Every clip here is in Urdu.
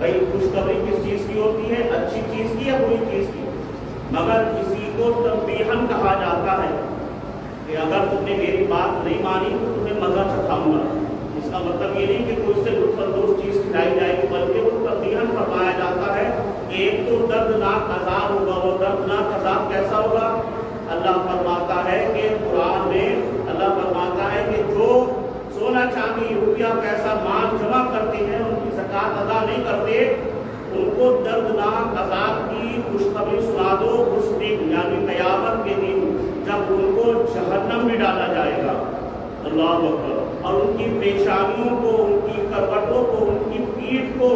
بھائی خوشخبری کس چیز کی ہوتی ہے؟ اچھی چیز کی یا بری چیز کی؟ مگر کسی کو تنبیہن کہا جاتا ہے کہ اگر تم نے میری بات نہیں مانی تو تمہیں مزہ چکھاؤں گا۔ اس کا مطلب یہ نہیں کہ کوئی سے لطف اندوز چیز کھلائی جائے گی، بلکہ وہ تنبیہن فرمایا جاتا ہے کہ ایک تو دردناک عذاب ہوگا۔ وہ دردناک عذاب کیسا ہوگا؟ اللہ فرماتا ہے کہ قرآن میں اللہ فرماتا ہے کہ جو سونا چاندی روپیہ پیسہ مال جمع کرتے ہیں، ان کی زکوٰۃ ادا نہیں کرتے، ان کو دردناک عذاب کی خوشخبری سنا دو اس دن، یعنی قیامت کے دن جب ان کو جہنم میں ڈالا جائے گا۔ اللہ اکبر۔ اور ان کی پیشانیوں کو، ان کی کروٹوں کو، ان کی پیٹھ کو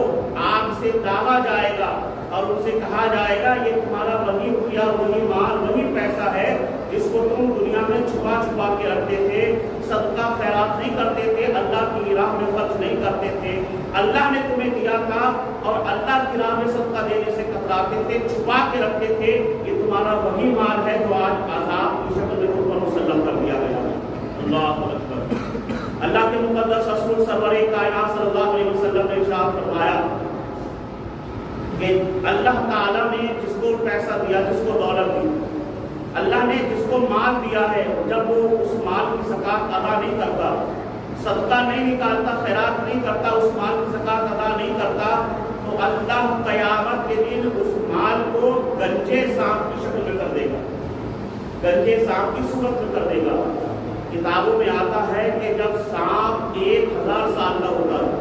آگ سے داغا جائے گا اور ان سے کہا جائے گا یہ تمہارا وہی روپیہ، وہی مال، وہی پیسہ ہے جس کو تم دنیا میں چھپا چھپا کے رکھتے تھے، صدقہ خیرات نہیں کرتے تھے، اللہ کی راہ میں خرچ نہیں کرتے تھے، اللہ نے تمہیں دیا تھا اور اللہ کی راہ میں صدقہ دینے سے کتراتے تھے، چھپا کے رکھتے تھے، یہ تمہارا وہی مال ہے جو آج عذاب کی شکل میں تم پر مسلم کر دیا گیا ہے۔ اللہ اکبر۔ اللہ کے مقدس رسول سرور کائنات صلی اللہ علیہ وسلم نے ارشاد فرمایا کہ اللہ تعالیٰ نے جس کو پیسہ دیا، جس کو دولت دی، اللہ نے جس کو مال دیا ہے، جب وہ اس مال کی زکوٰۃ ادا نہیں کرتا، صدقہ نہیں نکالتا، خیرات نہیں کرتا، اس مال کی زکوٰۃ ادا نہیں کرتا، تو اللہ قیامت کے دن اس مال کو گنجے سانپ کی شکل میں کر دے گا، گنجے سانپ کی صورت میں کر دے گا۔ کتابوں میں آتا ہے کہ جب سانپ 1000 سال کا ہوتا ہے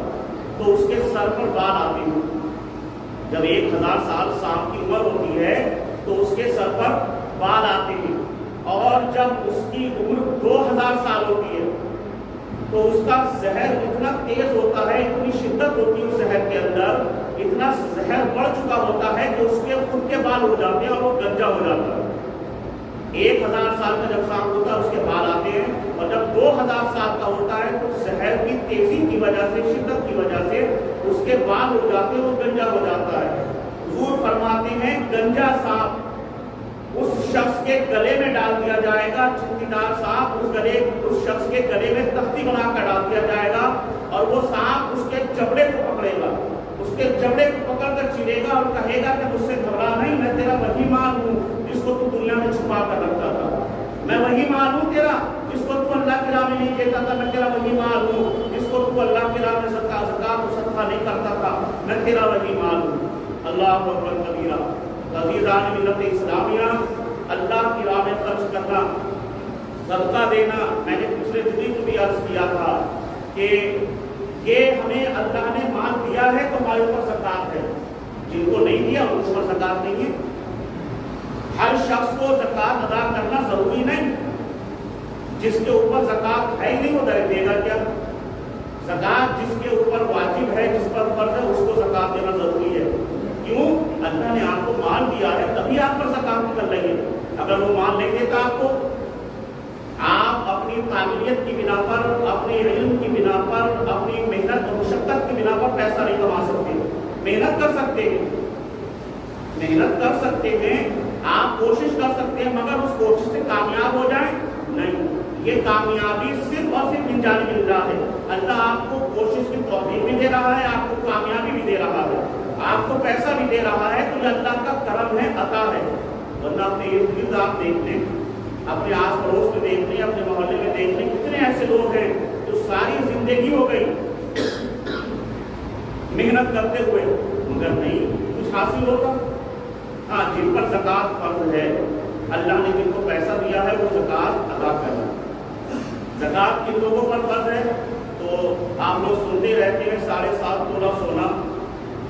تو اس کے سر پر بال آتے ہیں۔ جب 1000 سال سانپ کی عمر ہوتی ہے تو اس کے سر پر بال آتے ہیں، اور جب اس کی عمر 2000 سال ہوتی ہے تو اس کا زہر اتنا تیز ہوتا ہے، اتنی شدت ہوتی ہے اس زہر کے اندر، اتنا زہر بڑھ چکا ہوتا ہے کہ اس کے خود کے بال ہو جاتے ہیں اور وہ گنجا ہو جاتا ہے۔ 1000 سال کا جب سانپ ہوتا ہے اس کے بال آتے ہیں، اور جب 2000 سال کا ہوتا ہے تو زہر کی تیزی کی وجہ سے، شدت کی وجہ سے اس کے بال ہو جاتے ہیں، وہ گنجا ہو جاتا ہے۔ حضور فرماتے ہیں گنجا سانپ اس شخص کے گلے میں ڈال دیا جائے گا، چمکیدار سانپ اس شخص کے گلے میں تختی بنا کر ڈال دیا جائے گا، اور وہ سانپ اس کے چمڑے کو پکڑے گا، اس کے چمڑے کو پکڑ کر چیرے گا اور کہے گا کہ مجھ سے گھبرا نہیں، میں تیرا وہی مال ہوں جس کو تو دنیا میں چھپا کر رکھتا تھا، میں وہی مال ہوں تیرا جس کو تو اللہ کی راہ میں نہیں دیتا تھا، میں تیرا وہی مال ہوں جس کو تو اللہ کی راہ میں صدقہ نہیں کرتا تھا، میں تیرا وہی مال ہوں۔ اللہ اکبر کبیرہ۔ عزیزان ملت اسلامیہ، اللہ کی راہ میں خرچ کرنا، صدقہ دینا، میں نے پچھلے جمعے کو بھی عرض کیا تھا کہ یہ ہمیں اللہ نے مال دیا ہے تو ہمارے اوپر زکوٰۃ ہے، جن کو نہیں دیا ان پر زکوٰۃ نہیں ہے۔ ہر شخص کو زکوٰۃ ادا کرنا ضروری نہیں، جس کے اوپر زکوٰۃ ہے ہی نہیں وہ دے گا کیا؟ زکوٰۃ جس کے اوپر واجب ہے، جس پر فرض ہے، اس کو زکوٰۃ دینا ضروری ہے۔ کیوں؟ اللہ نے آپ کو مال دیا ہے تبھی آپ پر زکوٰۃ نکل رہی ہے۔ اگر وہ مال نہیں دیتا آپ کو، آپ اپنی قابلیت کی بنا پر، اپنے علم کی بنا پر، اپنی محنت اور مشقت کی بنا پر پیسہ نہیں کما سکتے۔ محنت کر سکتے ہیں، محنت کر سکتے ہیں، آپ کوشش کر سکتے ہیں، مگر اس کوشش سے کامیاب ہو جائیں نہیں۔ یہ کامیابی صرف اور صرف من جانب اللہ ہے۔ اللہ آپ کو کوشش کی توفیق بھی دے رہا ہے، آپ کو کامیابی بھی دے رہا ہے، آپ کو پیسہ بھی دے رہا ہے، تو یہ اللہ کا کرم ہے، عطا ہے۔ ورنہ اپنے ارد گرد آپ دیکھ لیں، اپنے آس پڑوس میں دیکھ لیں، اپنے محلے میں دیکھ لیں، کتنے ایسے لوگ ہیں جو ساری زندگی ہو گئی محنت کرتے ہوئے مگر نہیں کچھ حاصل ہوتا۔ ہاں، جن پر زکوٰۃ فرض ہے، اللہ نے جن کو پیسہ دیا ہے وہ زکوٰۃ ادا کرنا۔ زکوٰۃ کن لوگوں پر فرض ہے؟ تو آپ لوگ سنتے رہتے ہیں 7.5 تولہ سونا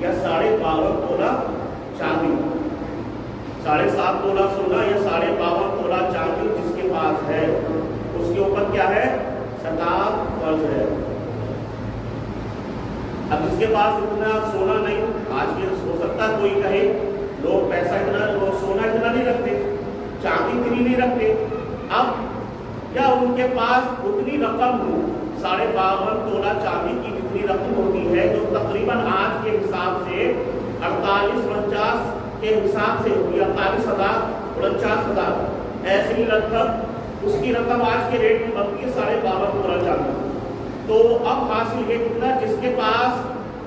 یا 52.5 تولہ چاندی، 7.5 تولہ سونا یا 52.5 تولہ چاندی جس کے پاس ہے اس کے اوپر کیا ہے؟ زکوٰۃ فرض ہے۔ اب جس کے پاس اتنا سونا نہیں، آج یہ ہو سکتا ہے کوئی کہے لوگ پیسہ اتنا، لوگ سونا اتنا نہیں رکھتے، چاندی اتنی نہیں رکھتے، اب کیا ان کے پاس اتنی رقم ہو، 52.5 تولہ چاندی کی جتنی رقم ہوتی ہے، جو تقریباً آج کے حساب سے 48-49 کے حساب سے ہوگی، 48,000-49,000 ایسی لگ بھگ اس کی رقم آج کے ریٹ میں بنتی ہے 52.5 تولہ چاندی۔ تو اب حاصل یہ کتنا، جس کے پاس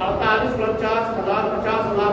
48, 49,000, 50,000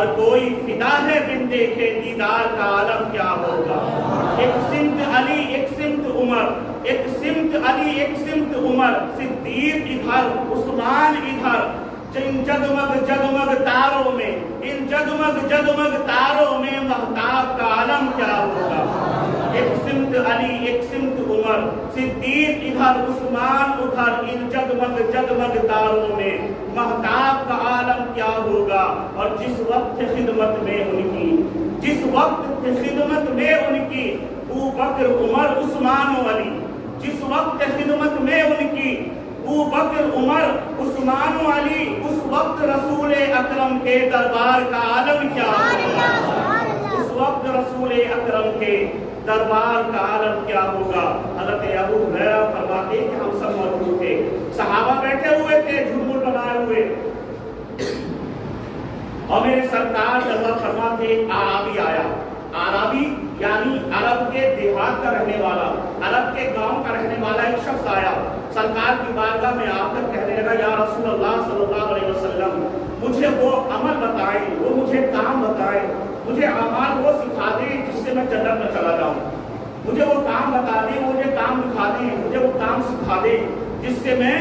ہر کوئی فدا ہے بن دیکھے دیدار کا عالم کیا ہوگا. ایک سمت علی ایک سمت عمر، ایک سمت علی ایک سمت عمر، صدیق ادھر عثمان ادھر، ان جگمگ جگمگ تاروں میں، ان جگمگ جگمگ تاروں میں مہتاب کا عالم کیا ہوگا. ایک سمت علی ایک سمت عمر، صدیق ادھر عثمان ادھر، ان جگمگ جگمگ تاروں میں مہتاب کا عالم کیا ہوگا. اور جس وقت خدمت میں ان کی، جس وقت خدمت میں ان کی ابو بکر عمر عثمان و علی، جس وقت خدمت میں ان کی ابو بکر عمر عثمان و علی، اس وقت رسول اکرم کے دربار کا عالم کیا ہوگا. اس وقت رسول اکرم کے دربار کا عالم کیا ہوگا. حضرت ابو ہریرہ فرماتے کہ ہم سب موجود تھے، صحابہ بیٹھے ہوئے تھے جھومر بنائے ہوئے، اور میرے سرکار جلوہ فرما تھے. عربی آیا، عربی یعنی عرب کے دیہات کا رہنے والا، عرب کے گاؤں کا رہنے والا ایک شخص آیا، سرکار کی بارگاہ میں آ کر کہنے لگا یا رسول اللہ صلی اللہ علیہ وسلم مجھے وہ عمل بتائیں، وہ مجھے کام بتائیں، مجھے اعمال وہ سکھا دیں جس سے میں جنت میں چلا جاؤں. مجھے وہ کام بتا دیں، مجھے کام دکھا دیں، مجھے وہ کام سکھا دیں جس سے میں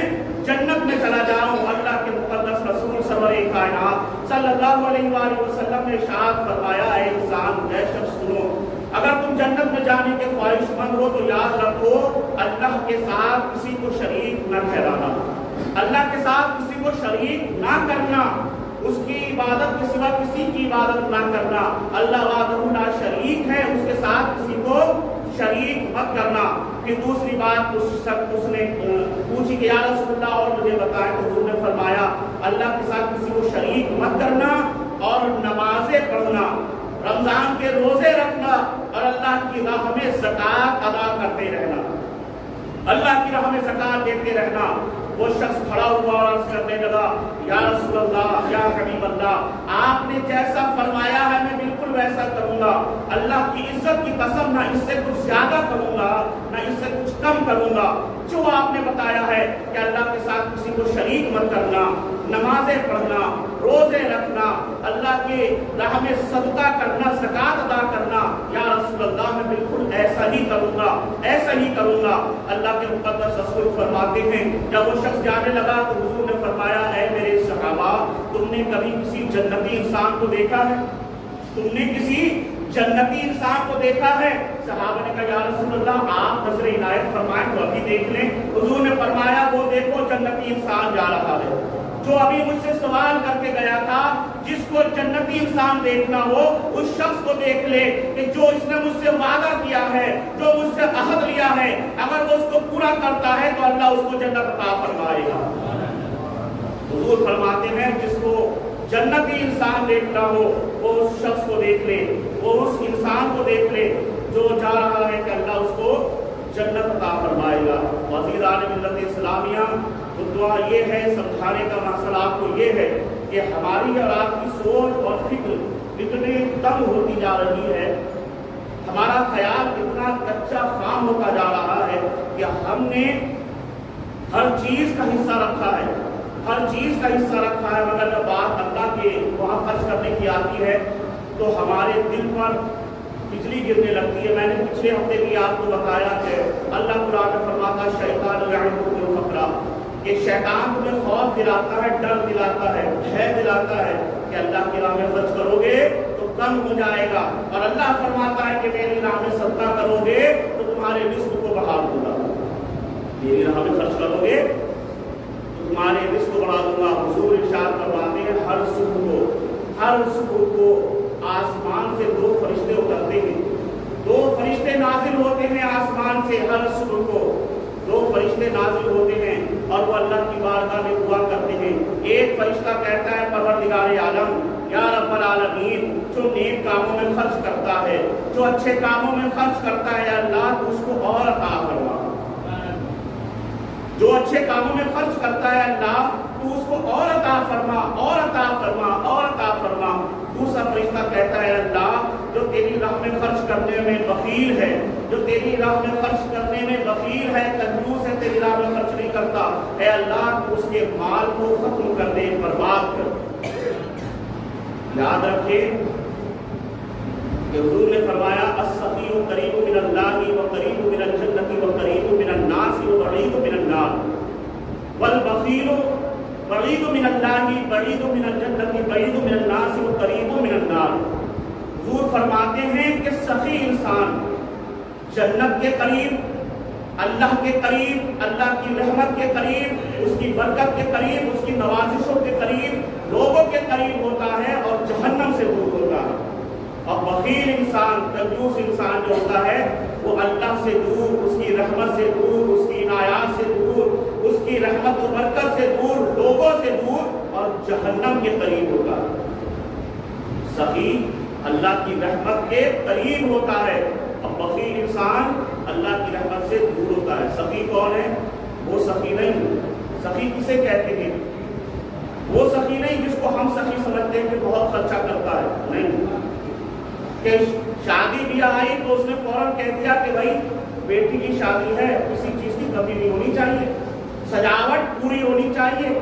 جنت میں چلا جاؤں. اللہ کے مقدس رسول سرور کائنات صلی اللہ علیہ وآلہ وسلم نے ارشاد فرمایا اے انسان، اے شخص سنو، اگر تم جنت میں جانے کے خواہش مند ہو تو یاد رکھو اللہ کے ساتھ کسی کو شریک نہ ٹھہرانا، اللہ کے ساتھ کسی کو شریک نہ کرنا، اس کی عبادت کے سوا کسی کی عبادت نہ کرنا. اللہ وحدہ لا شریک ہے، اس کے ساتھ کسی کو شریک مت کرنا. پھر دوسری بات اس نے پوچھی کہ یا رسول اللہ اور مجھے بتائیں، تو حضور نے فرمایا اللہ کے ساتھ کسی کو شریک مت کرنا اور نمازیں پڑھنا، رمضان کے روزے رکھنا اور اللہ کی راہ میں زکوٰۃ ادا کرتے رہنا، اللہ کی راہ میں زکوٰۃ دیتے رہنا. وہ شخص کھڑا ہوا اور عرض کرنے لگا یا رسول اللہ، یا حبیب اللہ، آپ نے جیسا فرمایا ہے میں بالکل ویسا کروں گا. اللہ کی عزت کی قسم نہ اس سے کچھ زیادہ کروں گا نہ اس سے کچھ کم کروں گا. جو آپ نے بتایا ہے کہ اللہ کے ساتھ کسی کو شریک مت کرنا، نمازیں پڑھنا، روزے رکھنا، اللہ کے راہ میں صدقہ کرنا، زکوٰۃ ادا کرنا، یا رسول اللہ میں بالکل ایسا ہی کروں گا، ایسا ہی کروں گا. اللہ کے مقدس رسول فرماتے ہیں جب وہ شخص جانے لگا تو حضور نے فرمایا اے میرے صحابہ، تم نے کبھی کسی جنتی انسان کو دیکھا ہے؟ تم نے کسی جنتی انسان کو دیکھا ہے؟ صحابہ نے کہا یا رسول اللہ آپ نظر عنایت فرمائیں تو ابھی دیکھ لیں. حضور نے فرمایا وہ دیکھو جنتی انسان جا رہا ہے جو ابھی مجھ سے سوال کر کے گیا تھا. جس کو جنتی انسان دیکھنا ہو اس شخص کو دیکھ لے کہ جو اس نے مجھ سے وعدہ کیا ہے، جو مجھ سے عہد لیا ہے، اگر وہ اس کو پورا کرتا ہے تو اللہ اس کو جنت عطا فرمائے گا. حضور فرماتے ہیں جس کو جنتی انسان دیکھنا ہو وہ اس شخص کو دیکھ لے، وہ اس انسان کو دیکھ لے جو جا رہا ہے کہ اللہ اس کو جنت عطا فرمائے گا. وزیران ملت اسلامیہ تو دعا یہ ہے، سمجھانے کا مسئلہ آپ کو یہ ہے کہ ہماری اور آپ کی سوچ اور فکر اتنی تنگ ہوتی جا رہی ہے، ہمارا خیال اتنا کچا خام ہوتا جا رہا ہے کہ ہم نے ہر چیز کا حصہ رکھا ہے، ہر چیز کا حصہ رکھا ہے، مگر جب بات اللہ کے وہاں خرچ کرنے کی آتی ہے تو ہمارے دل پر بجلی گرنے لگتی ہے. میں نے پچھلے ہفتے بھی آپ کو بتایا کہ اللہ قرآن میں فرماتا شیطان یعدکم الفقر، کہ شیطان تمہیں خوف دلاتا ہے، ڈر دلاتا ہے، بھے دلاتا ہے کہ اللہ کی راہ میں خرچ کرو گے تو کم ہو جائے گا، اور اللہ فرماتا ہے کہ میری راہ میں صدقہ کرو گے تو تمہارے رزق کو بڑھا دوں گا، میری راہ میں خرچ کرو گے تو تمہارے رزق کو بڑھا دوں گا. حضور ارشاد فرماتے ہیں ہر صبح کو آسمان سے دو فرشتے اترتے ہیں، دو فرشتے نازل ہوتے ہیں آسمان سے. ہر صبح کو دو فرشتے نازل ہوتے ہیں اور وہ اللہ کی بارگاہ میں دعا کرتے ہیں. ایک فرشتہ کہتا ہے پروردگار عالم یا رب العالمین، جو نیک کاموں میں خرچ کرتا ہے، جو اچھے کاموں میں خرچ کرتا ہے، اللہ تو اس کو اور عطا فرما. جو اچھے کاموں میں خرچ کرتا ہے اللہ تو اس کو اور عطا فرما، اور عطا فرما، اور عطا فرما. دوسرا فرشتہ کہتا ہے اللہ جو تیری راہ میں خرچ کرنے میں بخیل ہے، جو تیری راہ میں خرچ کرنے میں بخیل ہے، کنجوس ہے، تیری راہ میں خرچ نہیں کرتا، اے اللہ تو اس کے مال کو ختم کر دے، برباد کر. یاد رکھیں کہ حضور نے فرمایا السخی قریب من اللہ و قریب من الجنت و قریب من الناس و بعید من النار والبخیل بعید من اللہ بعید من الجنت بعید من الناس و قریب من النار۔ حضور فرماتے ہیں کہ سخی انسان جنت کے قریب، اللہ کے قریب، اللہ کی رحمت کے قریب، اس کی برکت کے قریب، اس کی نوازشوں کے قریب، لوگوں کے قریب ہوتا ہے اور جہنم سے دور ہوتا ہے۔ اور بخیل انسان، کنجوس انسان جو ہوتا ہے وہ اللہ سے دور، اس کی رحمت سے دور، اس کی عنایات سے دور، اس کی رحمت و برکت سے دور، لوگوں سے دور اور جہنم کے قریب ہوتا ہے۔ سخی اللہ کی رحمت کے قریب ہوتا ہے اور بخیل انسان اللہ کی رحمت سے دور ہوتا ہے۔ سخی کون ہے؟ وہ سخی نہیں۔ سخی کسے کہتے ہیں؟ وہ سخی نہیں جس کو ہم سخی سمجھتے ہیں کہ بہت خرچہ کرتا ہے، نہیں، کہ شادی بھی آئی تو اس نے فوراً کہہ دیا کہ بھائی بیٹی کی شادی ہے، کسی چیز کی کمی نہیں ہونی چاہیے، سجاوٹ پوری ہونی چاہیے،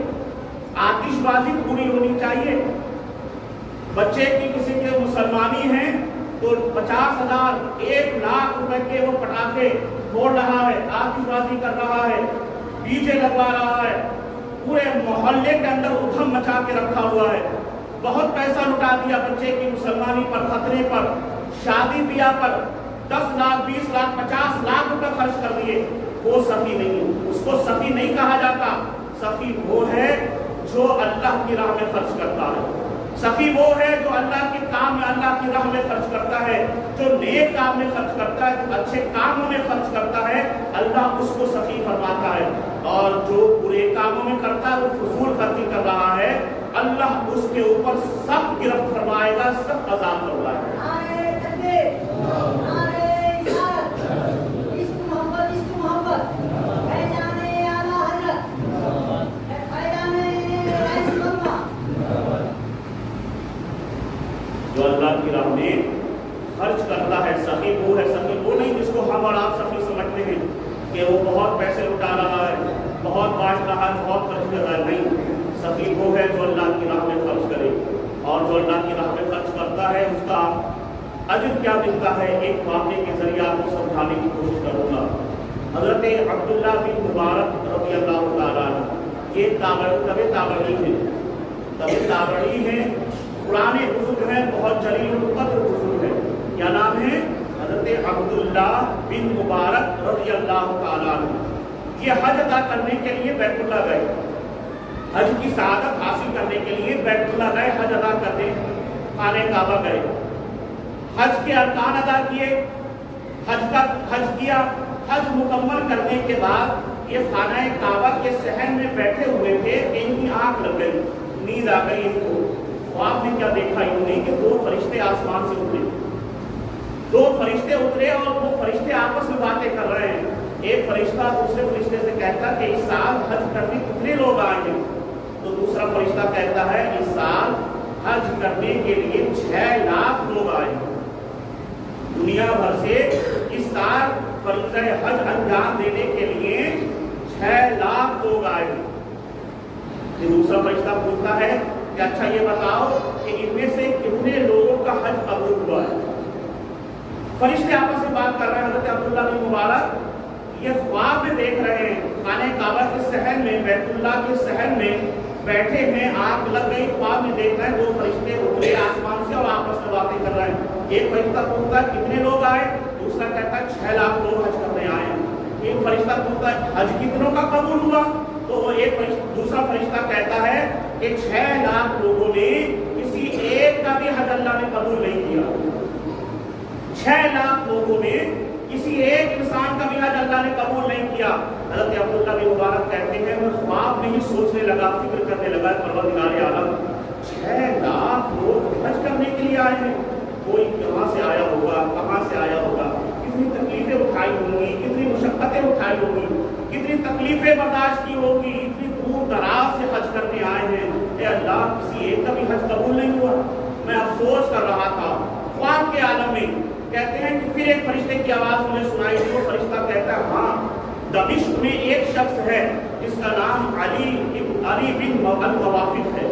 آتش بازی پوری ہونی چاہیے، بچے کی کسی کے مسلمانی ہیں تو 50,000 1,00,000 روپے کے وہ پٹاخے پھوڑ رہا ہے، آتش بازی کر رہا ہے، ڈی جے لگوا رہا ہے، پورے محلے کے اندر ادھم مچا کے رکھا ہوا ہے، بہت پیسہ لٹا دیا بچے کی مسلمانی پر، خطرے پر، شادی بیاہ پر 10 لاکھ 20 لاکھ 50 لاکھ روپے خرچ کر دیے۔ وہ سخی نہیں، اس کو سخی نہیں کہا جاتا۔ سخی وہ ہے جو اللہ کی راہ میں خرچ کرتا ہے۔ سخی وہ ہے جو اللہ کے کام میں، اللہ کی راہ میں خرچ کرتا ہے، جو نیک کام میں خرچ کرتا ہے، جو اچھے کاموں میں خرچ کرتا ہے، اللہ اس کو سخی فرماتا ہے۔ اور جو برے کاموں میں کرتا ہے، وہ فضول خرچی کر رہا ہے، اللہ اس کے اوپر سخت گرفت فرمائے گا، سخت عذاب فرمائے گا۔ جو اللہ کی راہ میں خرچ کرتا ہے، سخی وہ ہے۔ سخی وہ نہیں جس کو ہم اور آپ سخی سمجھتے ہیں کہ وہ بہت پیسے لٹا رہا ہے، بہت بانٹ رہا ہے، بہت خرچ کر رہا ہے، نہیں۔ سخی وہ ہے جو اللہ کی راہ میں خرچ کرے، اور جو اللہ کی راہ میں خرچ کرتا ہے اس کا اجر کیا ملتا ہے، ایک واقعے کے ذریعے آپ کو سمجھانے کی کوشش کروں گا۔ حضرت عبداللہ بن مبارک رضی اللہ تعالیٰ عنہ، یہ تابعی ہیں، پرانے بزرگ ہیں، بہت جلیل القدر بزرگ ہیں۔ کیا نام ہے؟ حضرت عبداللہ بن مبارک رضی اللہ تعالیٰ عنہ۔ یہ حج ادا کرنے کے لیے بیت اللہ گئے، حج کی سعادت حاصل کرنے کے لیے بیت اللہ گئے، حج ادا کرنے خانہ کعبہ گئے، حج کے ارکان ادا کیے، حج کیا۔ حج مکمل کرنے کے بعد یہ خانہ کعبہ کے صحن میں بیٹھے ہوئے تھے کہ ان کی آنکھ لگ گئی، نیند آ گئی ان کو۔ خواب میں کیا دیکھا انہوں نے کہ 2 فرشتے آسمان سے اترے، 2 فرشتے اترے اور وہ فرشتے آپس میں باتیں کر رہے ہیں۔ ایک فرشتہ دوسرے فرشتے سے کہتا کہ اس سال حج کرنے کتنے لوگ آئے ہیں؟ تو دوسرا فرشتہ کہتا ہے اس سال حج کرنے کے لیے 6 لاکھ لوگ آئے ہیں، دنیا بھر سے اس سال فریضہ حج انجام دینے کے لیے 6 لاکھ لوگ آئے ہیں۔ پھر دوسرا فرشتہ پوچھتا ہے کہ اچھا یہ بتاؤ کہ ان میں سے کتنے لوگوں کا حج قبول ہوا ہے؟ فرشتے آپس میں بات کر رہے ہیں۔ حضرت عبداللہ بن مبارک یہ خواب میں دیکھ رہے ہیں، خانہ کعبہ کے صحن میں، بیت اللہ کے صحن میں بیٹھے ہیں، آنکھ لگ گئی، خواب میں دیکھ رہے ہیں 2 فرشتے اترے آسمان سے اور آپس میں باتیں کر رہے ہیں۔ ایک فرشتہ پوچھتا ہے کتنے لوگ آئے؟ دوسرا کہتا ہے 6 لاکھ لوگ حج کرنے آئے ہیں۔ ایک فرشتہ پوچھتا ہے حج کتنوں کا قبول ہوا؟ تو دوسرا فرشتہ کہتا ہے کہ 6 لاکھ لوگوں میں کسی ایک کا بھی حج اللہ نے قبول نہیں کیا۔ 6 لاکھ لوگوں میں کسی ایک انسان کا بھی حج اللہ نے قبول نہیں کیا۔ حضرت عبداللہ بن مبارک کہتے ہیں میں خواب میں ہی سوچنے لگا، فکر کرنے لگا، پروردگار عالم 6 لاکھ لوگ حج کرنے کے لیے آئے ہیں، کوئی کہاں سے آیا ہوگا، کہاں سے آیا ہوگا، کتنی تکلیفیں اٹھائی ہوں گی، کتنی مشقتیں اٹھائی ہوں گی، کتنی تکلیفیں برداشت کی ہوگی، اتنی دور دراز سے حج کرنے آئے ہیں، اے اللہ کسی ایک کا بھی حج قبول نہیں ہوا۔ میں افسوس کر رہا تھا خواب کے عالم میں۔ کہتے ہیں کہ پھر ایک فرشتے کی آواز مجھے سنائی دی، وہ فرشتہ کہتا ہے ہاں دمشق میں ایک شخص ہے جس کا نام علی بن الوافق ہے۔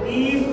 30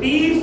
30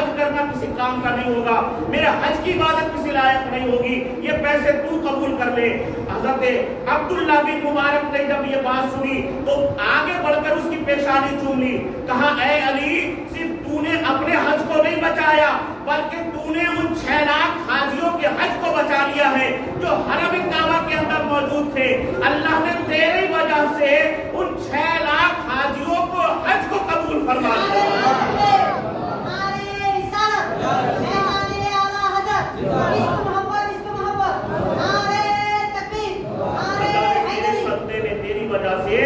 حج کرنا کسی کام کا نہیں ہوگا، میرے حج کی عبادت کسی لائق نہیں ہوگی، یہ پیسے تو قبول کر لے۔ حضرت عبداللہ بن مبارک نے جب یہ بات سنی تو آگے بڑھ کر اس کی پیشانی چوم لی، کہا اے علی، صرف تو نے اپنے حج کو نہیں بچایا بلکہ تو نے ان 6 لاکھ حاجیوں کے حج کو بچا لیا ہے جو حرم کعبہ کے اندر موجود تھے۔ اللہ نے تیری وجہ سے ان 6 لاکھ حاجیوں کو حج کو قبول فرما لیا۔ وجہ سے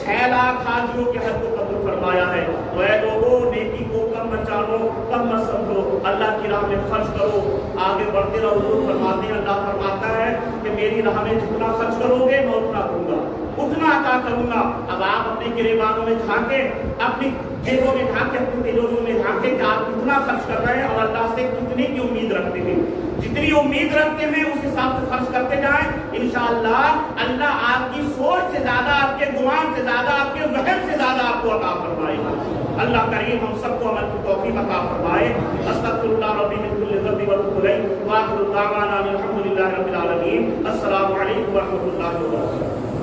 6 لاکھ حاجیوں کے حج کو قبول فرمایا ہے۔ تو اے لوگوں، نیکی کو کم مت جانو، کم مت سمجھو، اللہ کی راہ میں خرچ کرو، آگے بڑھتے رہو۔ حضور فرماتے ہیں، اللہ فرماتا ہے کہ میری راہ میں جتنا خرچ کرو گے میں اتنا دوں گا، اتنا عطا کروں گا۔ اب آپ اپنے گریبانوں میں جھانکیں، اپنی جیبوں میں جھانکیں، اپنی تجوریوں میں جھانکیں کہ آپ کتنا خرچ کر رہے ہیں اور اللہ سے کتنے کی امید رکھتے ہیں۔ جتنی امید رکھتے ہیں اس حساب سے خرچ کرتے جائیں، انشاءاللہ اللہ آپ کی سوچ سے زیادہ، آپ کے گمان سے زیادہ، آپ کے وہم سے زیادہ آپ کو عطا فرمائے گا۔ اللہ کریم ہم سب کو عمل کی توفیق عطا فرمائے۔ استغفر اللہ ربی من کل ذنب واتوب الیہ، وآخر دعوانا الحمد للہ رب العالمین۔ السلام علیکم ورحمۃ اللہ وبرکاتہ۔